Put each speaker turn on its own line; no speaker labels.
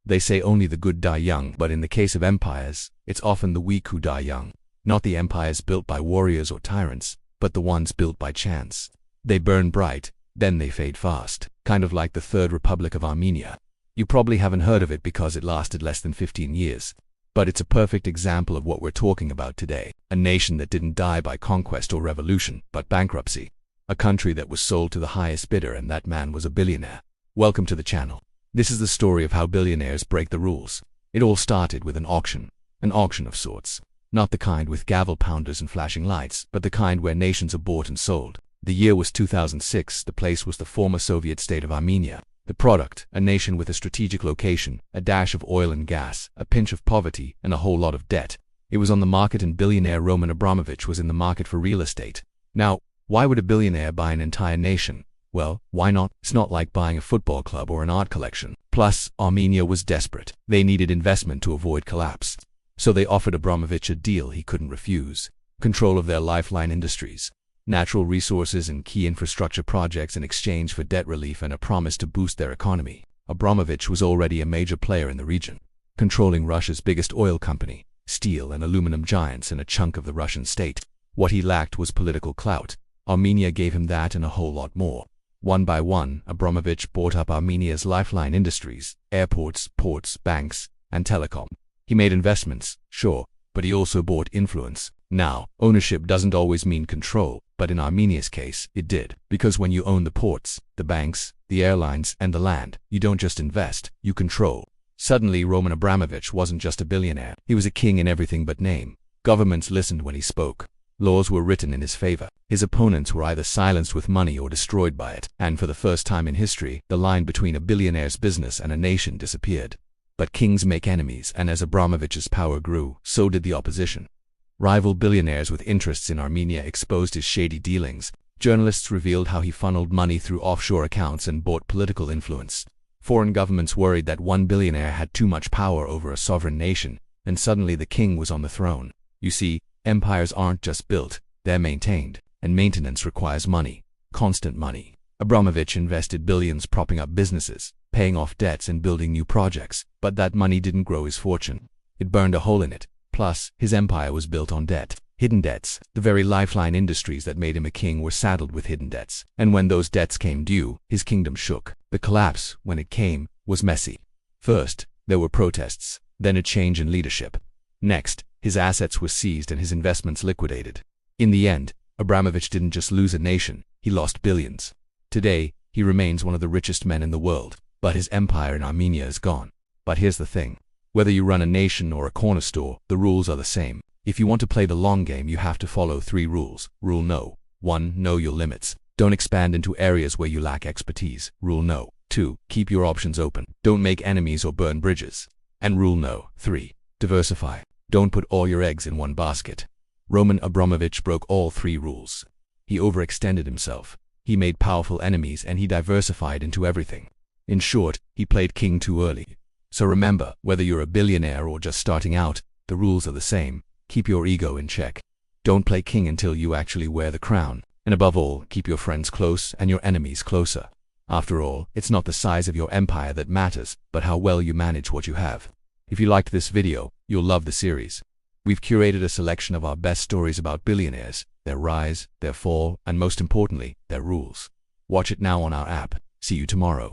They say only the good die young, but in the case of empires, it's often the weak who die young. Not the empires built by warriors or tyrants, but the ones built by chance. They burn bright, then they fade fast, kind of like the Third Republic of Armenia. You probably haven't heard of it because it lasted less than 15 years. But it's a perfect example of what we're talking about today. A nation that didn't die by conquest or revolution, but bankruptcy. A country that was sold to the highest bidder, and that man was a billionaire. Welcome to the channel. This is the story of how billionaires break the rules. It all started with an auction of sorts. Not the kind with gavel pounders and flashing lights, but the kind where nations are bought and sold. The year was 2006, the place was the former Soviet state of Armenia. The product, a nation with a strategic location, a dash of oil and gas, a pinch of poverty, and a whole lot of debt. It was on the market, and billionaire Roman Abramovich was in the market for real estate. Now, why would a billionaire buy an entire nation? Well, why not? It's not like buying a football club or an art collection. Plus, Armenia was desperate. They needed investment to avoid collapse. So they offered Abramovich a deal he couldn't refuse. Control of their lifeline industries, natural resources and key infrastructure projects in exchange for debt relief and a promise to boost their economy. Abramovich was already a major player in the region, controlling Russia's biggest oil company, steel and aluminum giants, and a chunk of the Russian state. What he lacked was political clout. Armenia gave him that and a whole lot more. One by one, Abramovich bought up Armenia's lifeline industries, airports, ports, banks, and telecom. He made investments, sure, but he also bought influence. Now, ownership doesn't always mean control, but in Armenia's case, it did. Because when you own the ports, the banks, the airlines, and the land, you don't just invest, you control. Suddenly, Roman Abramovich wasn't just a billionaire. He was a king in everything but name. Governments listened when he spoke. Laws were written in his favor. His opponents were either silenced with money or destroyed by it. And for the first time in history, the line between a billionaire's business and a nation disappeared. But kings make enemies, and as Abramovich's power grew, so did the opposition. Rival billionaires with interests in Armenia exposed his shady dealings. Journalists revealed how he funneled money through offshore accounts and bought political influence. Foreign governments worried that one billionaire had too much power over a sovereign nation, and suddenly the king was on the throne. You see, empires aren't just built, they're maintained, and maintenance requires money, constant money. Abramovich invested billions propping up businesses, paying off debts and building new projects, but that money didn't grow his fortune. It burned a hole in it. Plus, his empire was built on debt. Hidden debts. The very lifeline industries that made him a king were saddled with hidden debts. And when those debts came due, his kingdom shook. The collapse, when it came, was messy. First, there were protests, then a change in leadership. Next, his assets were seized and his investments liquidated. In the end, Abramovich didn't just lose a nation, he lost billions. Today, he remains one of the richest men in the world, but his empire in Armenia is gone. But here's the thing. Whether you run a nation or a corner store, the rules are the same. If you want to play the long game, you have to follow 3 rules. Rule no. 1. Know your limits. Don't expand into areas where you lack expertise. Rule no. 2. Keep your options open. Don't make enemies or burn bridges. And rule no. 3. Diversify. Don't put all your eggs in one basket. Roman Abramovich broke all 3 rules. He overextended himself. He made powerful enemies, and he diversified into everything. In short, he played king too early. So remember, whether you're a billionaire or just starting out, the rules are the same. Keep your ego in check. Don't play king until you actually wear the crown. And above all, keep your friends close and your enemies closer. After all, it's not the size of your empire that matters, but how well you manage what you have. If you liked this video, you'll love the series. We've curated a selection of our best stories about billionaires, their rise, their fall, and most importantly, their rules. Watch it now on our app. See you tomorrow.